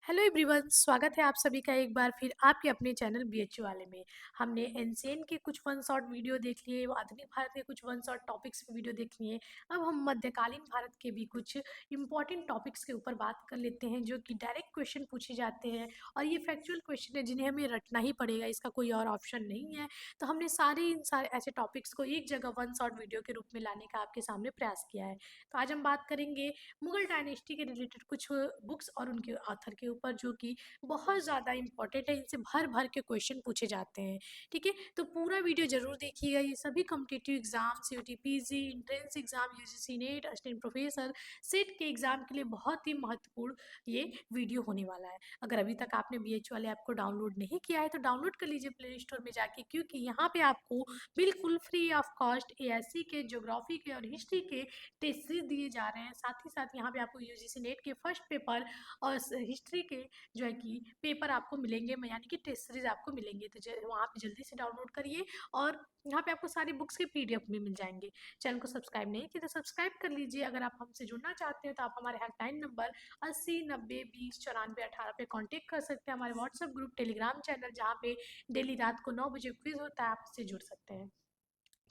Hello everyone, स्वागत है आप सभी का एक बार फिर आपके अपने चैनल बीएचयू वाले में। हमने एनसीएन के कुछ वन शॉट वीडियो देख लिए, आधुनिक भारत के कुछ वन शॉट टॉपिक्स पे वीडियो देख लिए। अब हम मध्यकालीन भारत के भी कुछ इंपॉर्टेंट टॉपिक्स के ऊपर बात कर लेते हैं जो कि डायरेक्ट क्वेश्चन पूछे जाते हैं और ये फैक्चुअल क्वेश्चन है जिन्हें हमें रटना ही पड़ेगा, इसका कोई और ऑप्शन नहीं है। तो हमने इन सारे ऐसे टॉपिक्स को एक जगह वन शॉट वीडियो के रूप में लाने का आपके सामने प्रयास किया है। तो आज हम बात करेंगे मुगल डायनेस्टी के रिलेटेड कुछ बुक्स और उनके ऑथर के ऊपर जो कि बहुत ज़्यादा इंपॉर्टेंट है, इनसे भर भर के क्वेश्चन पूछे जाते हैं। ठीक है, तो पूरा वीडियो जरूर देखिएगा। ये सभी competitive exam, CUET, PG, entrance exam, UGC NET, assistant professor, SET के एग्जाम के लिए बहुत ही महत्वपूर्ण ये वीडियो होने वाला है। अगर अभी तक आपने बीएच वाले ऐप को डाउनलोड नहीं किया है तो डाउनलोड कर लीजिए प्ले स्टोर में जाके, क्योंकि यहाँ पे आपको बिल्कुल फ्री ऑफ कॉस्ट एएससी के, ज्योग्राफी के और हिस्ट्री के टेस्ट सीरीज दिए जा रहे हैं। साथ ही साथ यहाँ पे आपको यूजीसी नेट के फर्स्ट पेपर और हिस्ट्री के जो है कि पेपर आपको मिलेंगे, यानी कि टेस्ट सीरीज आपको मिलेंगे। तो वहाँ पे जल्दी से डाउनलोड करिए और यहाँ पे आपको सारी बुक्स के पीडीएफ भी मिल जाएंगे। चैनल को सब्सक्राइब नहीं किया तो सब्सक्राइब कर लीजिए। अगर आप हमसे जुड़ना चाहते हैं तो आप हमारे हेल्पलाइन नंबर 80 90 20 94 18 पे कॉन्टेक्ट कर सकते हैं। हमारे व्हाट्सएप ग्रुप, टेलीग्राम चैनल जहाँ पे डेली रात को 9 बजे क्विज होता है, आप उससे जुड़ सकते हैं।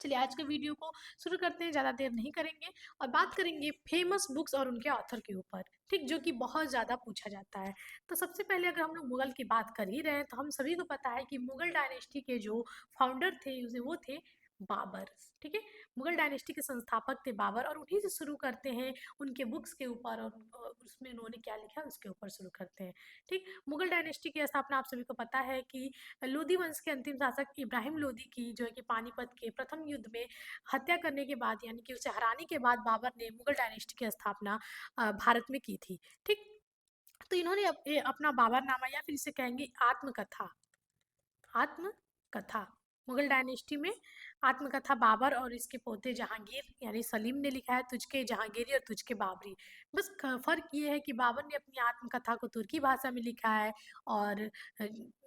चलिए आज के वीडियो को शुरू करते हैं, ज़्यादा देर नहीं करेंगे और बात करेंगे फेमस बुक्स और उनके ऑथर के ऊपर। ठीक, जो कि बहुत ज़्यादा पूछा जाता है। तो सबसे पहले अगर हम लोग मुगल की बात कर ही रहे हैं तो हम सभी को पता है कि मुगल डायनेस्टी के जो फाउंडर थे वो थे बाबर। ठीक है, मुगल डायनेस्टी के संस्थापक थे बाबर और उन्हीं से शुरू करते हैं उनके बुक्स के ऊपर और उसमें उन्होंने क्या लिखा है उसके ऊपर शुरू करते हैं। ठीक, मुगल डायनेस्टी की स्थापना आप सभी को पता है कि लोधी वंश के अंतिम शासक इब्राहिम लोधी की जो है कि पानीपत के प्रथम युद्ध में हत्या करने के बाद, यानी कि उसे हराने के बाद बाबर ने मुगल डायनेस्टी की स्थापना भारत में की थी। ठीक, तो इन्होंने अपना बाबरनामा या फिर इसे कहेंगे आत्मकथा, आत्मकथा मुगल डायनेस्टी में आत्मकथा बाबर और इसके पोते जहांगीर यानी सलीम ने लिखा है, तुझके जहांगीरी और तुझके बाबरी। बस फर्क ये है कि बाबर ने अपनी आत्मकथा को तुर्की भाषा में लिखा है और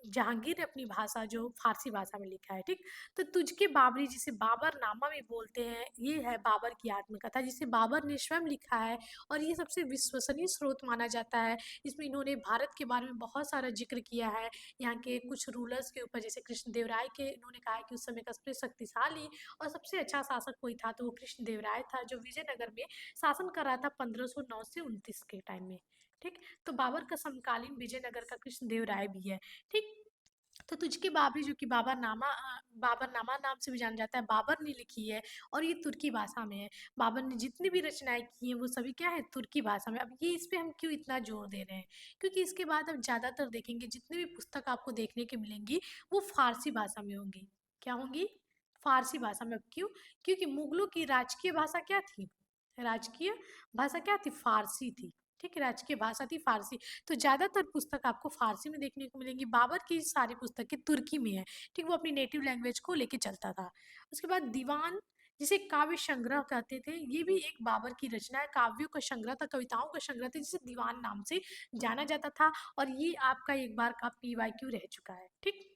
जहांगीर ने अपनी भाषा जो फारसी भाषा में लिखा है। ठीक, तो तुझके बाबरी जिसे बाबरनामा भी बोलते हैं, ये है बाबर की आत्मकथा जिसे बाबर ने स्वयं लिखा है और ये सबसे विश्वसनीय स्रोत माना जाता है। इसमें इन्होंने भारत के बारे में बहुत सारा जिक्र किया है, यहाँ के कुछ रूलर्स के ऊपर, जैसे कृष्णदेवराय के इन्होंने कहा है कि उस समय का सबसे शक्तिशाली और सबसे अच्छा शासक कोई था तो वो कृष्णदेवराय था, जो विजयनगर में शासन कर रहा था 1509 से 29 के टाइम में। ठीक, तो बाबर का समकालीन विजयनगर का कृष्णदेवराय भी है। ठीक, तो तुझके बाबरी जो कि बाबरनामा नाम से भी जाना जाता है, बाबर ने लिखी है और ये तुर्की भाषा में है। बाबर ने जितनी भी रचनाएं की हैं वो सभी क्या है, तुर्की भाषा में। अब ये इस पे हम क्यों इतना जोर दे रहे हैं, क्योंकि इसके बाद अब ज़्यादातर देखेंगे जितनी भी पुस्तक आपको देखने के मिलेंगी वो फारसी भाषा में होंगी। क्या होंगी? फारसी भाषा में। अब क्यों? क्योंकि मुगलों की राजकीय भाषा क्या थी? राजकीय भाषा क्या थी? फारसी थी। ठीक है, राजकीय भाषा थी फारसी। तो ज़्यादातर पुस्तक आपको फारसी में देखने को मिलेंगी। बाबर की सारी पुस्तकें तुर्की में है। ठीक, वो अपनी नेटिव लैंग्वेज को लेके चलता था। उसके बाद दीवान, जिसे काव्य संग्रह कहते थे, ये भी एक बाबर की रचना है। काव्यों का संग्रह था, कविताओं का संग्रह था, जिसे दीवान नाम से जाना जाता था और ये आपका एक बार का पीवाईक्यू रह चुका है। ठीक,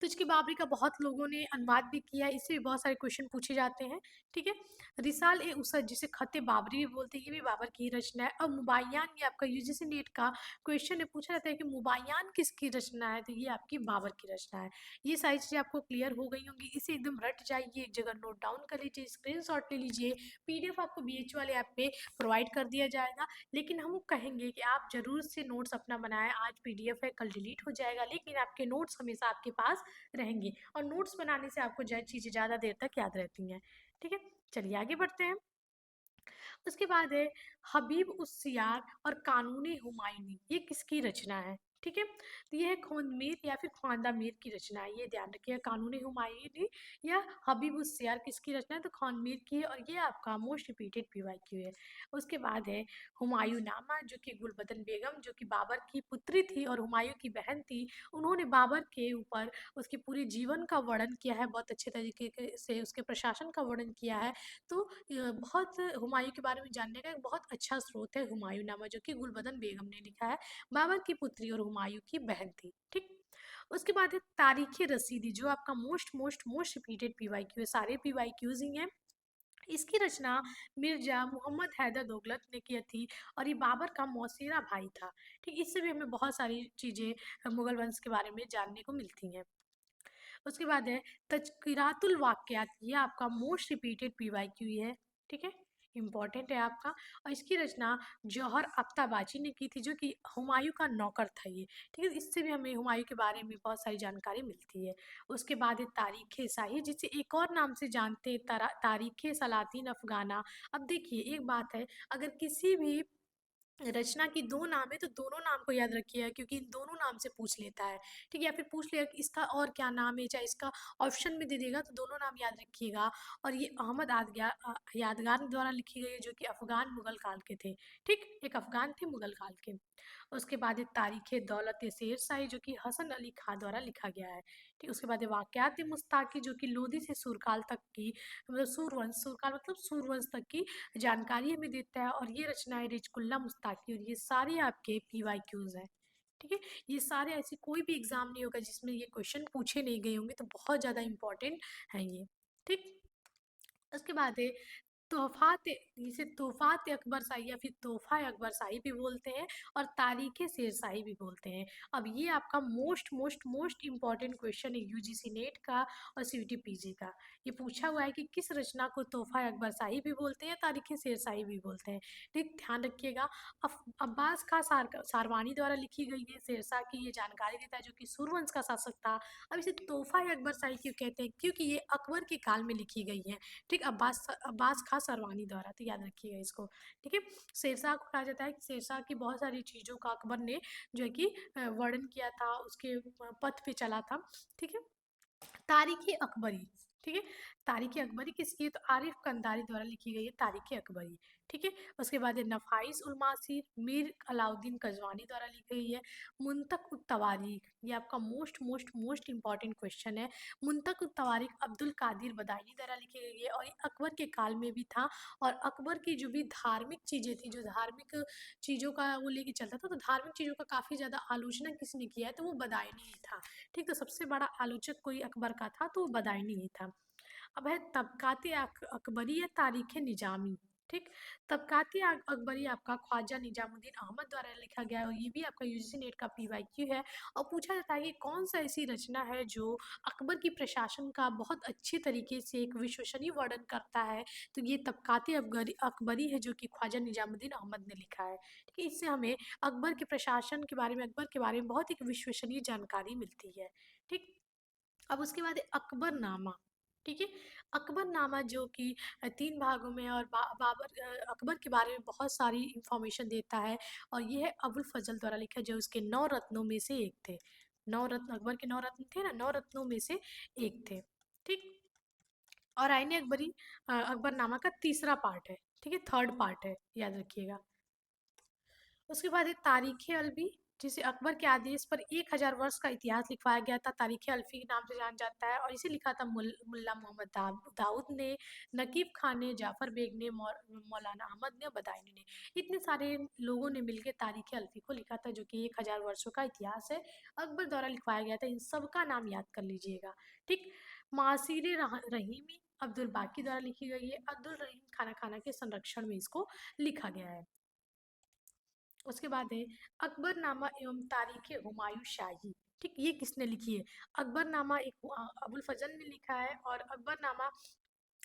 तुझकी बाबरी का बहुत लोगों ने अनुवाद भी किया है, इससे भी बहुत सारे क्वेश्चन पूछे जाते हैं। ठीक है, रिसाल ए उसद जिसे खत बाबरी भी बोलते हैं, ये भी बाबर की रचना है। और मुबायान, ये आपका यूजीसी नेट का क्वेश्चन है, पूछा जाता है कि मुबायान किसकी रचना है, तो ये आपकी बाबर की रचना है। ये सारी चीज़ें आपको क्लियर हो गई होंगी, इसे एकदम रट जाइए, एक जगह नोट डाउन कर लीजिए, स्क्रीनशॉट ले लीजिए। पीडीएफ आपको बीएच वाले ऐप पे प्रोवाइड कर दिया जाएगा, लेकिन हम कहेंगे कि आप जरूर से नोट्स अपना बनाएं। आज पीडीएफ है, कल डिलीट हो जाएगा, लेकिन आपके नोट्स हमेशा आपके पास रहेंगे और नोट्स बनाने से आपको चीज़ें ज़्यादा देर तक याद रहती हैं। ठीक है, चलिए आगे बढ़ते हैं। उसके बाद है हबीब उस सियार और कानूनी हुमायूनी, ये किसकी रचना है? ठीक है, तो ये है खोंदमीर या फिर ख्वांदा मीर की रचना है, ये ध्यान रखिए। कानूनी हुमायूनी या हबीब उस सियार किसकी रचना है, तो खोंदमीर की है और ये आपका मोस्ट रिपीटेड पीवाईक्यू है। उसके बाद है हुमायूं नामा, जो कि गुलबदन बेगम जो कि बाबर की पुत्री थी और हुमायूं की बहन थी, उन्होंने बाबर के ऊपर उसके पूरे जीवन का वर्णन किया है, बहुत अच्छे तरीके से उसके प्रशासन का वर्णन किया है। तो बहुत हुमायूं के बारे में जानने का एक बहुत अच्छा स्रोत है हुमायूंनामा, जो कि गुलबदन बेगम ने लिखा है, बाबर की पुत्री और हुमायूं की बहन थी। ठीक, उसके बाद है तारीख रसीदी, जो आपका most most most repeated PYQ है, सारे पीवाईक्यूज ही हैं। इसकी रचना मिर्जा मोहम्मद हैदर दोगलत ने की थी और ये बाबर का मौसेरा भाई था। ठीक, इससे भी हमें बहुत सारी चीज़ें मुगल वंश के बारे में जानने को मिलती हैं। उसके बाद है तज़किरातुल वाक़ियात, ये आपका मोस्ट रिपीटेड पीवाईक्यू है। ठीक है, इम्पॉर्टेंट है आपका। और इसकी रचना जौहर अख्तरबाजी ने की थी, जो कि हुमायूं का नौकर था ये। ठीक है, इससे भी हमें हुमायूं के बारे में बहुत सारी जानकारी मिलती है। उसके बाद है तारीख शाही, जिसे एक और नाम से जानते हैं तारीख सलातीन अफगाना। अब देखिए एक बात है, अगर किसी भी रचना की दो नाम है तो दोनों नाम को याद रखिएगा, क्योंकि इन दोनों नाम से पूछ लेता है। ठीक है, या फिर पूछ लेगा कि इसका और क्या नाम है, चाहे इसका ऑप्शन में दे देगा, तो दोनों नाम याद रखिएगा। और ये अहमद यादगार द्वारा लिखी गई है, जो कि अफगान मुगल काल के थे। ठीक, एक अफगान थे मुगल काल के। उसके बाद है तारीख दौलत शेर शाही, जो कि हसन अली खां द्वारा लिखा गया है। ठीक, उसके बाद है वाक़यात मुस्ताकी, जो कि लोधी से सूरकाल तक की, मतलब सूरवंश, सूरकाल मतलब सूरवंश तक की जानकारी हमें देता है। और ये रचना है रिजकुल्ला मुस्ताकी, और ये सारे आपके पीवाईक्यूज हैं। ठीक है, ये सारे, ऐसे कोई भी एग्जाम नहीं होगा जिसमें ये क्वेश्चन पूछे नहीं गए होंगे, तो बहुत ज़्यादा इंपॉर्टेंट हैं ये। ठीक, उसके बाद है तोहफ़ात, जिसे तोहफ़ात अकबर शाही या फिर तोहफ़ा अकबर शाही भी बोलते हैं, और तारीख़ शेर शाही भी बोलते हैं। अब ये आपका most most most important question है यूजीसी नेट का और सीयूटी पीजी का। ये पूछा हुआ है कि किस रचना को तोहफ़ा अकबर शाही भी बोलते हैं, तारीख़ शेर शाही भी बोलते हैं। ठीक, ध्यान रखिएगा। अब्बास खां सारवानी द्वारा लिखी गई है। शेरशाह की ये जानकारी देता है, जो कि सूर्यवंश का शासक था। अब इसे तोहफ़ा अकबर शाही क्यों कहते हैं? क्योंकि ये अकबर के काल में लिखी गई है। ठीक, अब्बास अब्बास खां सरवानी द्वारा, तो याद रखिएगा इसको। ठीक है, शेरशाह को कहा जाता है कि शेरशाह की बहुत सारी चीज़ों का अकबर ने जो है कि वर्णन किया था, उसके पथ पे चला था। ठीक है, तारीख़ अकबरी। ठीक है, तारीख़ अकबरी किसकी है? तो आरिफ कंदारी द्वारा लिखी गई है तारीख़ अकबरी। ठीक है, उसके बाद है नफ़ाइस उल मासीर, मीर अलाउद्दीन कजवानी द्वारा लिखी गई है। मुंतक उत तवारीख, ये आपका most most most important question है। मुंतक उत तवारीख अब्दुल कादिर बदायूनी द्वारा लिखी गई है, और ये अकबर के काल में भी था। और अकबर की जो भी धार्मिक चीज़ें थी, जो धार्मिक चीज़ों का वो लेके चलता था, तो धार्मिक चीज़ों का काफ़ी ज़्यादा आलोचना किसने किया है? तो वो बदायूनी ही था। ठीक, तो सबसे बड़ा आलोचक कोई अकबर का था तो वो बदायूनी ही था। अब है तबकात अकबरी या तारीख निजामी। ठीक, तबकात अकबरी आपका ख्वाजा निजामुद्दीन अहमद द्वारा लिखा गया है, और ये भी आपका यूजीसी नेट का पीवाईक्यू है। और पूछा जाता है कि कौन सा ऐसी रचना है जो अकबर की प्रशासन का बहुत अच्छे तरीके से एक विश्वसनीय वर्णन करता है? तो ये तबकात अकबरी है, जो कि ख्वाजा निजामुद्दीन अहमद ने लिखा है। ठीक है, इससे हमें अकबर के प्रशासन के बारे में, अकबर के बारे में बहुत एक विश्वसनीय जानकारी मिलती है। ठीक, अब उसके बाद है अकबरनामा। ठीक है, अकबरनामा जो कि 3 भागों में, और बाबर अकबर के बारे में बहुत सारी इंफॉर्मेशन देता है। और ये है अबुल फजल द्वारा लिखा, जो उसके 9 रत्नों में से एक थे। 9 रत्न, अकबर के 9 रत्न थे ना, 9 रत्नों में से एक थे। ठीक, और आईन अकबरी अकबरनामा का तीसरा पार्ट है। ठीक है, थर्ड पार्ट है, याद रखिएगा। उसके बाद है तारीख़ अलवी, जिसे अकबर के आदेश पर 1000 वर्ष का इतिहास लिखवाया गया था। तारीख़ अल्फ़ी के नाम से जाना जाता है, और इसे लिखा था मुल्ला मोहम्मद दाऊद ने, नकीब खान ने, जाफ़र बेग ने, मौलाना अहमद ने, बदायूनी ने। इतने सारे लोगों ने मिलकर तारीख़ अल्फ़ी को लिखा था, जो कि 1000 वर्षों का इतिहास है, अकबर द्वारा लिखवाया गया था। इन सब का नाम याद कर लीजिएगा। ठीक, मासीर रहीमी अब्दुल बाकी द्वारा लिखी गई है। अब्दुल रहीम खाना खाना के संरक्षण में इसको लिखा गया है। उसके बाद है अकबरनामा एवं तारीख हुमायूं शाही। ठीक, ये किसने लिखी है? अकबरनामा एक अबुल फजल ने लिखा है, और अकबरनामा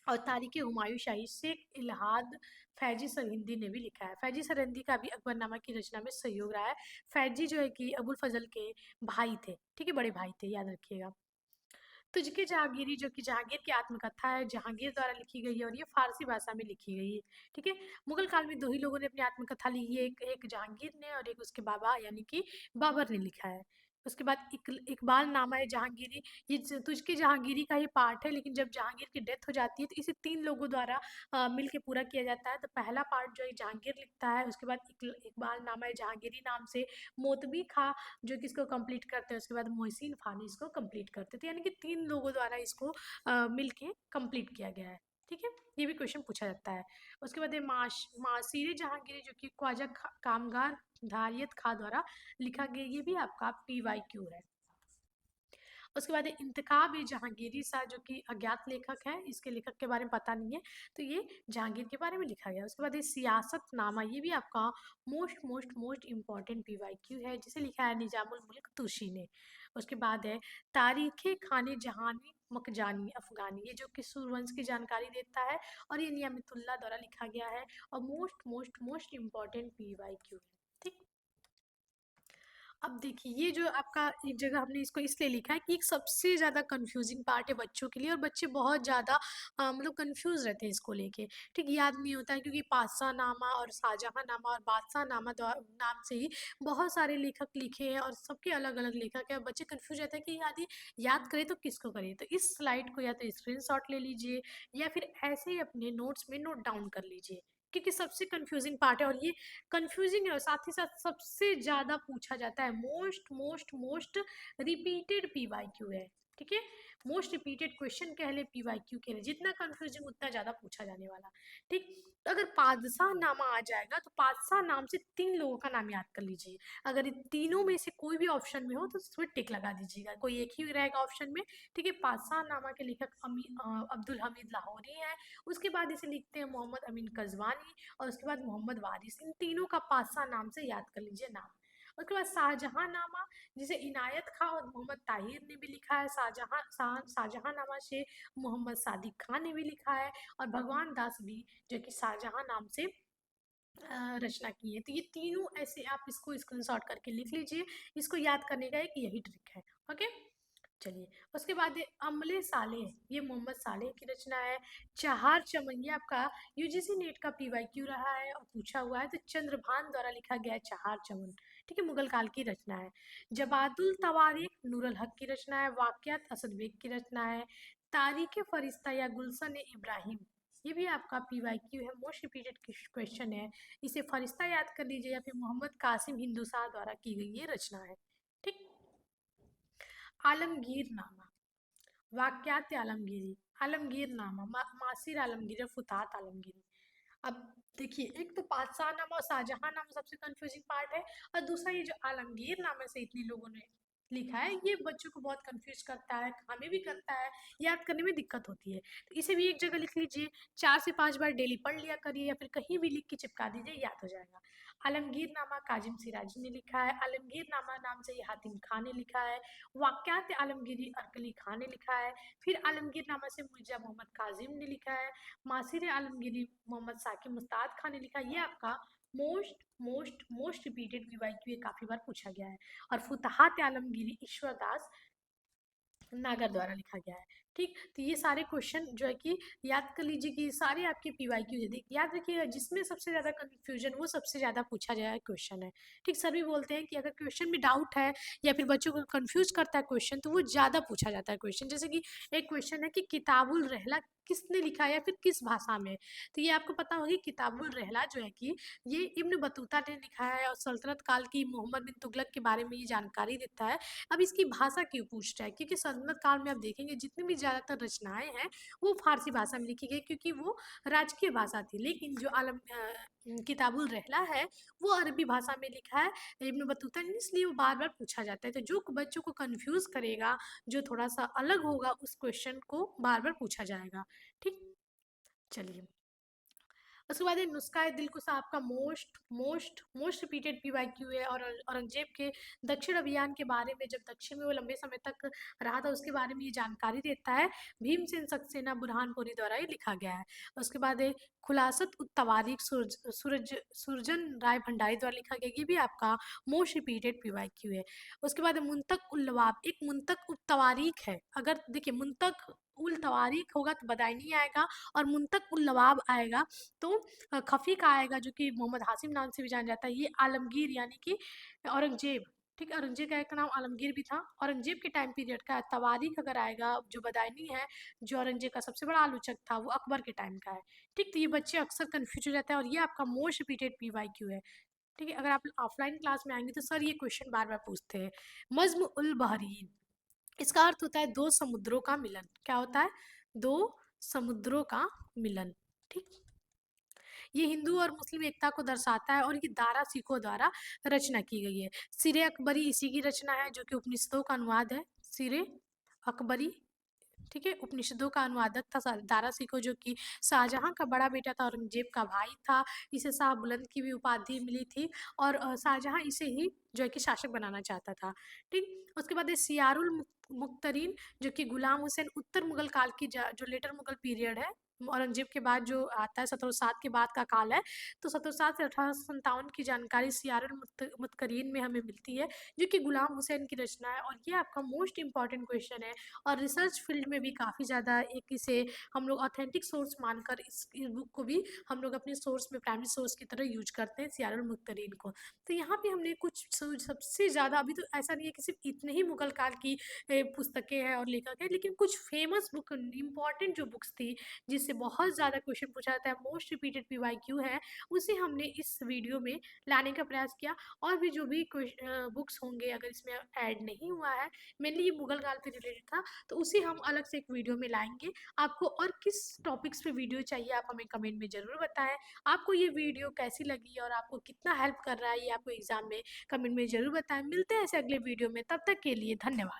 और तारीख हुमायूं शाही शेख इलाहाद फैजी सरहिंदी ने भी लिखा है। फैजी सरहिंदी का भी अकबरनामा की रचना में सहयोग रहा है। फैजी जो है कि अबुल फजल के भाई थे। ठीक है, बड़े भाई थे, याद रखिएगा। तुझके जहांगीरी, जो कि जहांगीर की आत्मकथा है, जहांगीर द्वारा लिखी गई है, और ये फारसी भाषा में लिखी गई है। ठीक है, मुगल काल में दो ही लोगों ने अपनी आत्मकथा लिखी है, एक एक जहांगीर ने, और एक उसके बाबा यानी कि बाबर ने लिखा है। उसके बाद इकबाल नामा है जहांगीरी, ये तुझकी जहांगीरी का ही पार्ट है, लेकिन जब जहांगीर की डेथ हो जाती है तो इसे 3 लोगों द्वारा मिल के पूरा किया जाता है। तो पहला पार्ट जो है जहांगीर लिखता है, उसके बाद इकबाल नामा है जहांगीरी नाम से मोतबी खां जो कि इसको कंप्लीट करते हैं, उसके बाद मोहसिन फानी इसको कंप्लीट करते थे, यानी कि 3 लोगों द्वारा इसको मिलके कंप्लीट किया गया है। ठीक है, ये भी क्वेश्चन पूछा जाता है। उसके बाद है मासीर जहांगीरी, जो कि ख्वाजा कामगार धारियत खां द्वारा लिखा गया, ये भी आपका पीवाईक्यू है। उसके बाद है इंतखाब-ए-जहांगीरी सा, जो कि अज्ञात लेखक है, इसके लेखक के बारे में पता नहीं है, तो ये जहांगीर के बारे में लिखा गया है। उसके बाद ये सियासतनामा, ये भी आपका most most most important PYQ है, जिसे लिखा है निजामुल मुल्क तुशी ने। उसके बाद है तारीख़े खाने जहानी मकजानी अफ़गानी, ये जो कि सूर्यवंश की जानकारी देता है, और ये नियामतुल्लाह द्वारा लिखा गया है, और most most most important PYQ है। ठीक। अब देखिए, ये जो आपका एक जगह हमने इसको इसलिए लिखा है कि एक सबसे ज़्यादा कंफ्यूजिंग पार्ट है बच्चों के लिए, और बच्चे बहुत ज़्यादा मतलब कंफ्यूज रहते हैं इसको लेके। ठीक, याद नहीं होता है, क्योंकि पातशाह नामा और शाहजहां नामा और बादशाह नामा नाम से ही बहुत सारे लेखक लिखे हैं, और सबके अलग अलग लेखक हैं। बच्चे कंफ्यूज रहते हैं कि याद याद करें तो किसको करें। तो इस स्लाइड को या तो स्क्रीनशॉट ले लीजिए, या फिर ऐसे ही अपने नोट्स में नोट डाउन कर लीजिए, क्योंकि सबसे कंफ्यूजिंग पार्ट है, और ये कंफ्यूजिंग है, और साथ ही साथ सबसे ज़्यादा पूछा जाता है, most most most repeated PYQ है। ठीक है, मोस्ट रिपीटेड क्वेश्चन कह ले पीवाईक्यू के लिए, जितना कंफ्यूजिंग उतना ज़्यादा पूछा जाने वाला। ठीक, तो अगर पादशाह नामा आ जाएगा, तो पादशाह नाम से 3 लोगों का नाम याद कर लीजिए। अगर इन तीनों में से कोई भी ऑप्शन में हो तो उसमें टिक लगा दीजिएगा, कोई एक ही रहेगा ऑप्शन में। ठीक है, पादशाह नामा के लेखक अब्दुल हमीद लाहौरी हैं। उसके बाद इसे लिखते हैं मोहम्मद अमीन कजवानी, और उसके बाद मोहम्मद वारिस। इन तीनों का पादशाह नाम से याद कर लीजिए नाम। उसके बाद शाहजहां नामा, जिसे इनायत खां और मोहम्मद ताहिर ने भी लिखा है। शाहजहां नामा से मोहम्मद सादिक खान ने भी लिखा है, और भगवान दास भी, जो कि शाहजहां नाम से रचना की है। तो ये तीनों ऐसे आप इसको स्क्रीनशॉट करके लिख लीजिए। इसको याद करने का एक यही ट्रिक है। ओके, चलिए। उसके बाद अमले साले, ये मोहम्मद सालेह की रचना है। चार चमन, ये आपका यूजीसी नेट का पीवाईक्यू रहा है और पूछा हुआ है, तो चंद्रभान द्वारा लिखा गया है चार चमन। ठीक है, मुगल काल की रचना है। जबादुल तवारीख नूरुल हक की रचना है। वाक़ियात असद बेग की रचना है। तारीख फरिश्ता या गुलशन ए इब्राहिम, ये भी आपका पीवाईक्यू है, मोस्ट रिपीटेड क्वेश्चन है। इसे फरिश्ता याद कर लीजिए, या फिर मोहम्मद कासिम हिंदुसा द्वारा की गई ये रचना है। ठीक। आलमगीरनामा, वाक़यात आलमगीरी, आलमगीरनामा, मासिर आलमगीर, फुताहात आलमगीरी। अब देखिए, एक तो पातशाहनामा और शाहजहांनामा सबसे कंफ्यूजिंग पार्ट है, और दूसरा ये जो आलमगीरनामा से इतने लोगों ने लिखा है, ये बच्चों को बहुत कंफ्यूज करता है, हमें भी करता है, याद करने में दिक्कत होती है। तो इसे भी एक जगह लिख लीजिए, 4 से 5 बार डेली पढ़ लिया करिए, या फिर कहीं भी लिख के चिपका दीजिए, याद हो जाएगा। आलमगीरनामा काजिम सिराजी ने लिखा है। आलमगीरनामा नाम से ये हातिम खान ने लिखा है। वाक़यात आलमगीरी अरकली खान ने लिखा है। फिर आलमगीरनामा से मिर्जा मोहम्मद काजिम ने लिखा है। मासिर आलमगीरी मोहम्मद साकिब मुस्ताद खान ने लिखा। ये आपका most most most repeated PYQ, ये काफी बार पूछा गया है। और फुतहात आलमगीरी ईश्वर दास नागर द्वारा लिखा गया है। ठीक, तो ये सारे क्वेश्चन जो है कि याद कर लीजिए कि सारे आपके पीवाईक्यू यदि याद रखिएगा, जिसमें सबसे ज़्यादा कंफ्यूजन वो सबसे ज़्यादा पूछा जाए क्वेश्चन है। ठीक, सभी बोलते हैं कि अगर क्वेश्चन में डाउट है, या फिर बच्चों को कंफ्यूज करता है क्वेश्चन, तो वो ज़्यादा पूछा जाता है क्वेश्चन। जैसे कि एक क्वेश्चन है कि किताबुल रहला किसने लिखा है, या फिर किस भाषा में। तो ये आपको पता होगी, किताबुल रहला जो है कि ये इब्न बतूता ने लिखा है, और सल्तनत काल की मोहम्मद बिन तुगलक के बारे में ये जानकारी देता है। अब इसकी भाषा क्यों पूछता है, क्योंकि सल्तनत काल में आप देखेंगे जितनी भी ज़्यादातर रचनाएं हैं वो फारसी भाषा में लिखी गई, क्योंकि वो राजकीय भाषा थी। लेकिन जो किताबुल रहला है वो अरबी भाषा में लिखा है इब्न बतूता ने, इसलिए वो बार बार पूछा जाता है। तो जो बच्चों को कंफ्यूज करेगा, जो थोड़ा सा अलग होगा, उस क्वेश्चन को बार बार पूछा जाएगा। ठीक, चलिए। उसके बाद ये नुस्खा है दिलकुशा, आपका most most most repeated PYQ है। और औरंगजेब के दक्षिण अभियान के बारे में, जब दक्षिण में वो लंबे समय तक रहा था, उसके बारे में ये जानकारी देता है। भीमसेन सक्सेना बुरहानपुरी द्वारा ये लिखा गया है। उसके बाद ये खुलासत उत तवारीख सुरजन राय भंडारी द्वारा लिखा गया, ये भी आपका मोस्ट रिपीटेड पीवाईक्यू है। उसके बाद मुंतक उल लवाब, एक मुंतक उत तवारीख है। अगर देखिए, मुंतक उल तवारीख होगा तो बदायनी आएगा, और मुंतक उल लवाब आएगा तो खफी का आएगा, जो कि मोहम्मद हाशिम नाम से भी जाना जाता है। ये आलमगीर यानी कि औरंगजेब, ठीक है, औरंगजेब का एक नाम आलमगीर भी था, औरंगजेब के टाइम पीरियड का। तवारीख अगर आएगा, जो बदायनी है, जो औरंगजेब का सबसे बड़ा आलोचक था, वो अकबर के टाइम का है। ठीक, तो ये बच्चे अक्सर कन्फ्यूज हो जाते हैं, और ये आपका मोस्ट रिपीटेड पीवाईक्यू है। ठीक है, अगर आप ऑफलाइन क्लास में आएंगे तो सर ये क्वेश्चन बार बार पूछते हैं। मज्म उल बहरीन, इसका अर्थ होता है दो समुद्रों का मिलन। क्या होता है? दो समुद्रों का मिलन। ठीक, ये हिंदू और मुस्लिम एकता को दर्शाता है, और ये दारा सिखों द्वारा रचना की गई है। सिरे अकबरी इसी की रचना है, जो कि उपनिषदों का अनुवाद है। सिरे अकबरी, ठीक है, उपनिषदों का अनुवादक था दारा शिकोह, जो कि शाहजहाँ का बड़ा बेटा था, औरंगजेब का भाई था। इसे शाह बुलंद की भी उपाधि मिली थी और शाहजहाँ इसे ही जो है कि शासक बनाना चाहता था। ठीक, उसके बाद है सियारुल मुख्तरीन, जो कि गुलाम हुसैन उत्तर मुगल काल की जो लेटर मुगल पीरियड है, औरंगजेब के बाद जो आता है 1707 के बाद का काल है। तो 1707 से 1857 की जानकारी सियारुल मुत्तकरीन में हमें मिलती है, जो कि गुलाम हुसैन की रचना है। और ये आपका मोस्ट इंपॉर्टेंट क्वेश्चन है और रिसर्च फील्ड में भी काफ़ी ज़्यादा एक इसे हम लोग ऑथेंटिक सोर्स मानकर इस बुक को भी हम लोग अपने सोर्स में प्राइमरी सोर्स की तरह यूज करते हैं, सियारुल मुख्तरीन को। तो यहाँ पे हमने कुछ सबसे ज़्यादा, अभी तो ऐसा नहीं है कि सिर्फ इतने ही मुगल काल की पुस्तकें हैं और लेखक हैं, लेकिन कुछ फेमस बुक, इंपॉर्टेंट जो बुक्स थी जिससे बहुत ज़्यादा क्वेश्चन पूछा जाता है, मोस्ट रिपीटेड पीवाईक्यू है, उसे हमने इस वीडियो में लाने का प्रयास किया। और भी जो भी बुक्स होंगे अगर इसमें ऐड नहीं हुआ है, मेनली ये मुगल काल से रिलेटेड था, तो उसे हम अलग से एक वीडियो में लाएंगे। आपको और किस टॉपिक्स पे वीडियो चाहिए आप हमें कमेंट में ज़रूर बताएं। आपको ये वीडियो कैसी लगी और आपको कितना हेल्प कर रहा है ये आपको एग्जाम में, कमेंट में ज़रूर बताएं। मिलते हैं ऐसे अगले वीडियो में, तब तक के लिए धन्यवाद।